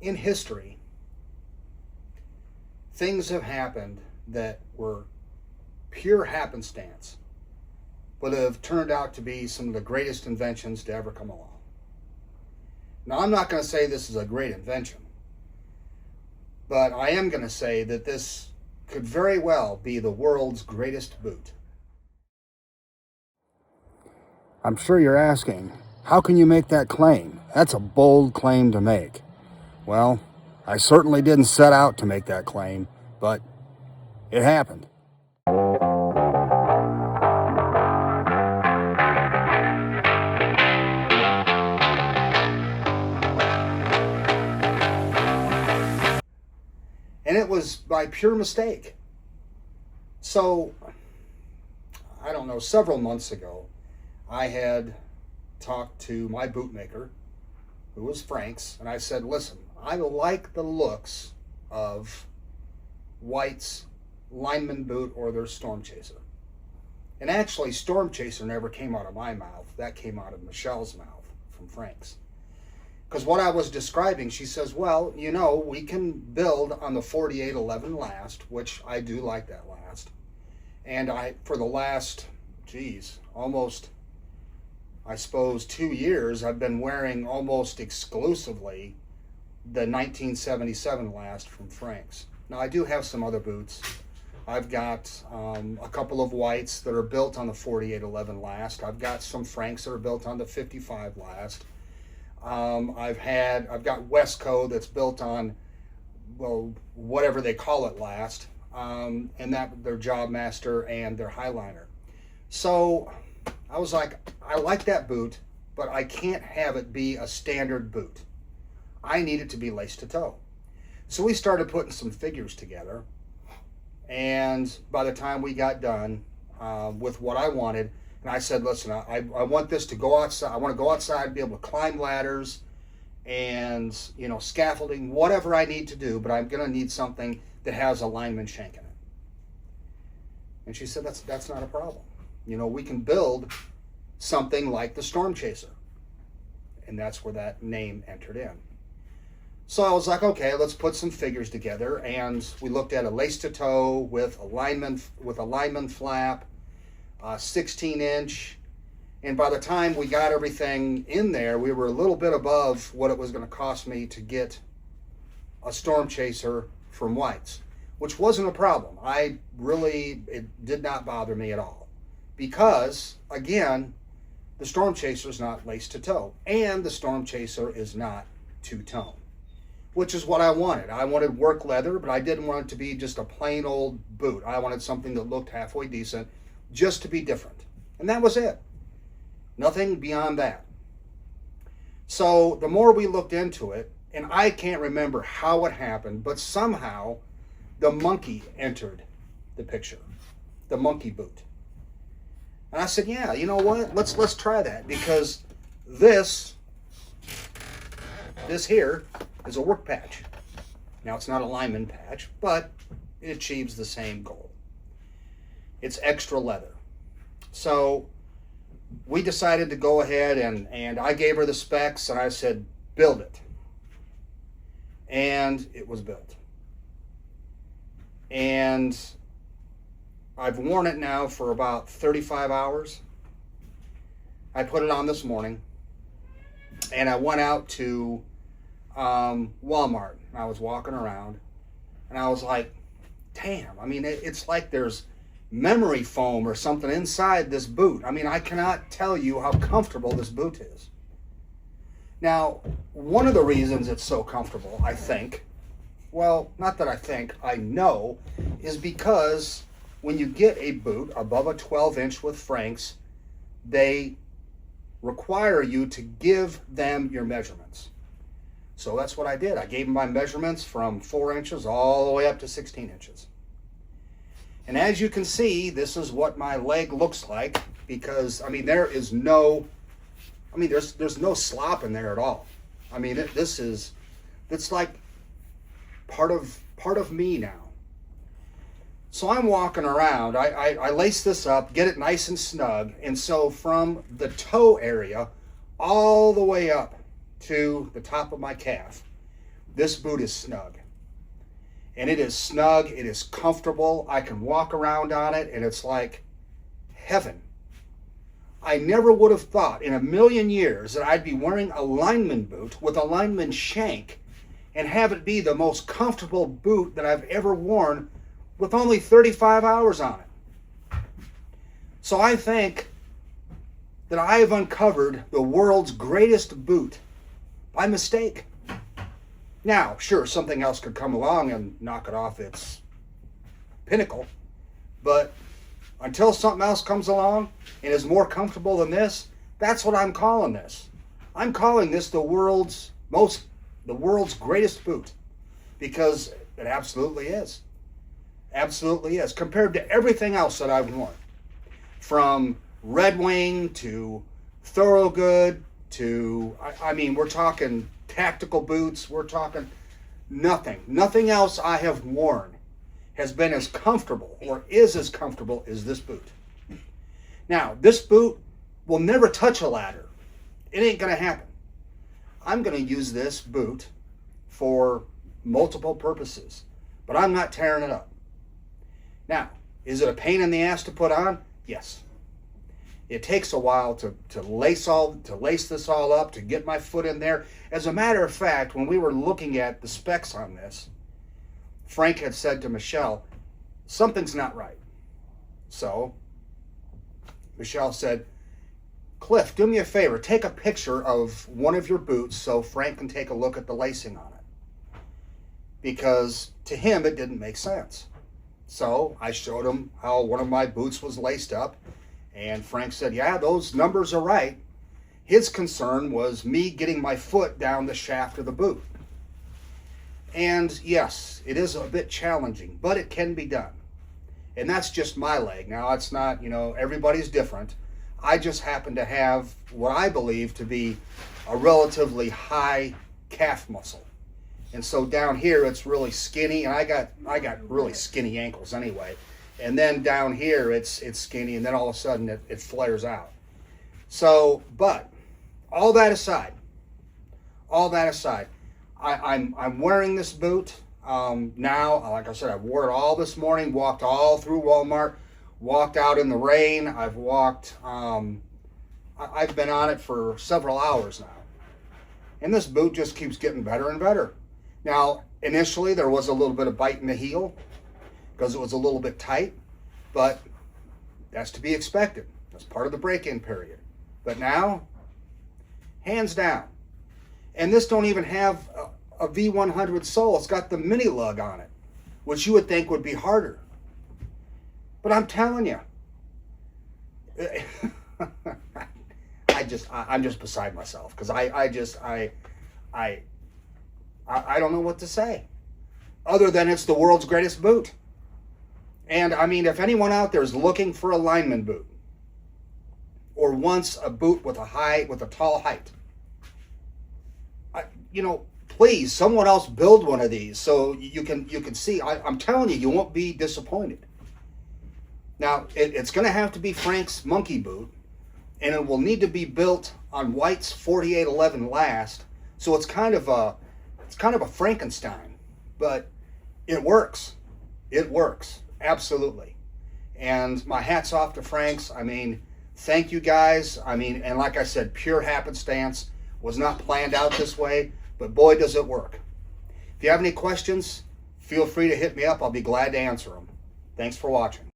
in history, things have happened that were pure happenstance, but have turned out to be some of the greatest inventions to ever come along. Now, I'm not going to say this is a great invention, but I am going to say that this could very well be the world's greatest boot. I'm sure you're asking, how can you make that claim? That's a bold claim to make. Well, I certainly didn't set out to make that claim, but it happened. And it was by pure mistake. So, I don't know, several months ago, I had talked to my bootmaker, who was Frank's, and I said, listen, I like the looks of White's lineman boot or their Storm Chaser. And actually, Storm Chaser never came out of my mouth. That came out of Michelle's mouth from Frank's. Because what I was describing, she says, well, you know, we can build on the 4811 last, which I do like that last. And for the last, almost, I suppose, 2 years, I've been wearing almost exclusively the 1977 last from Frank's. Now, I do have some other boots. I've got a couple of Whites that are built on the 4811 last. I've got some Frank's that are built on the 55 last. I've got Westco that's built on, well, whatever they call it last, and that their Jobmaster and their Highliner. So I was like, I like that boot, but I can't have it be a standard boot. I need it to be lace to toe. So we started putting some figures together, and by the time we got done with what I wanted, and I said, listen, I want this to go outside. I want to go outside, be able to climb ladders and, you know, scaffolding, whatever I need to do, but I'm going to need something that has a lineman shank in it. And she said, that's not a problem. You know, we can build something like the Storm Chaser. And that's where that name entered in. So I was like, okay, let's put some figures together. And we looked at a lace to toe with a lineman flap, 16-inch, and by the time we got everything in there, we were a little bit above what it was going to cost me to get a Storm Chaser from White's, which wasn't a problem. It did not bother me at all, because again, the Storm Chaser is not lace to toe, and the Storm Chaser is not two-tone, which is what I wanted. I wanted work leather, but I didn't want it to be just a plain old boot. I wanted something that looked halfway decent, just to be different. And that was it. Nothing beyond that. So the more we looked into it, and I can't remember how it happened, but somehow the monkey entered the picture. The monkey boot. And I said, yeah, you know what? Let's try that, because this here is a work patch. Now, it's not a lineman patch, but it achieves the same goal. It's extra leather. So we decided to go ahead, and I gave her the specs, and I said, build it. And it was built. And I've worn it now for about 35 hours. I put it on this morning, and I went out to Walmart. I was walking around, and I was like, damn, I mean, it's like there's memory foam or something inside this boot. I mean, I cannot tell you how comfortable this boot is. Now, one of the reasons it's so comfortable, I think, well, not that I think, I know, is because when you get a boot above a 12-inch with Frank's, they require you to give them your measurements. So that's what I did. I gave them my measurements from 4 inches all the way up to 16 inches. And as you can see, this is what my leg looks like, because, I mean, there's no slop in there at all. I mean, it's like part of me now. So I'm walking around, I lace this up, get it nice and snug, and so from the toe area all the way up to the top of my calf, this boot is snug. And it is snug, it is comfortable. I can walk around on it and it's like heaven. I never would have thought in a million years that I'd be wearing a lineman boot with a lineman shank and have it be the most comfortable boot that I've ever worn with only 35 hours on it. So I think that I have uncovered the world's greatest boot by mistake. Now, sure, something else could come along and knock it off its pinnacle, but until something else comes along and is more comfortable than this, that's what I'm calling this. I'm calling this the world's greatest boot, because it absolutely is. Absolutely is. Compared to everything else that I've worn, from Red Wing to Thorogood to, I mean, we're talking tactical boots, we're talking nothing else I have worn has been as comfortable or is as comfortable as this boot. Now, this boot will never touch a ladder. It ain't going to happen. I'm going to use this boot for multiple purposes, but I'm not tearing it up. Now, is it a pain in the ass to put on? Yes. It takes a while to lace this all up, to get my foot in there. As a matter of fact, when we were looking at the specs on this, Frank had said to Michelle, something's not right. So Michelle said, Cliff, do me a favor, take a picture of one of your boots so Frank can take a look at the lacing on it. Because to him, it didn't make sense. So I showed him how one of my boots was laced up, and Frank said, yeah, those numbers are right. His concern was me getting my foot down the shaft of the boot. And yes, it is a bit challenging, but it can be done. And that's just my leg. Now, it's not, everybody's different. I just happen to have what I believe to be a relatively high calf muscle. And so down here, it's really skinny, and I got really skinny ankles anyway. And then down here, it's skinny, and then all of a sudden, it flares out. So, but all that aside, I'm wearing this boot now. Like I said, I wore it all this morning, walked all through Walmart, walked out in the rain. I've walked, I've been on it for several hours now. And this boot just keeps getting better and better. Now, initially, there was a little bit of bite in the heel because it was a little bit tight, but that's to be expected. That's part of the break-in period. But now, hands down. And this don't even have a V100 sole. It's got the mini lug on it, which you would think would be harder. But I'm telling you, I'm just beside myself, because I don't know what to say other than it's the world's greatest boot. And I mean, if anyone out there is looking for a lineman boot or wants a boot with a tall height, please, someone else build one of these so you can see. I'm telling you, you won't be disappointed. Now, it's going to have to be Frank's monkey boot, and it will need to be built on White's 4811 last. So it's kind of a Frankenstein, but it works. It works, absolutely. And my hat's off to Frank's. I mean, thank you guys. I mean, and like I said, pure happenstance. Was not planned out this way, but boy, does it work. If you have any questions, feel free to hit me up. I'll be glad to answer them. Thanks for watching.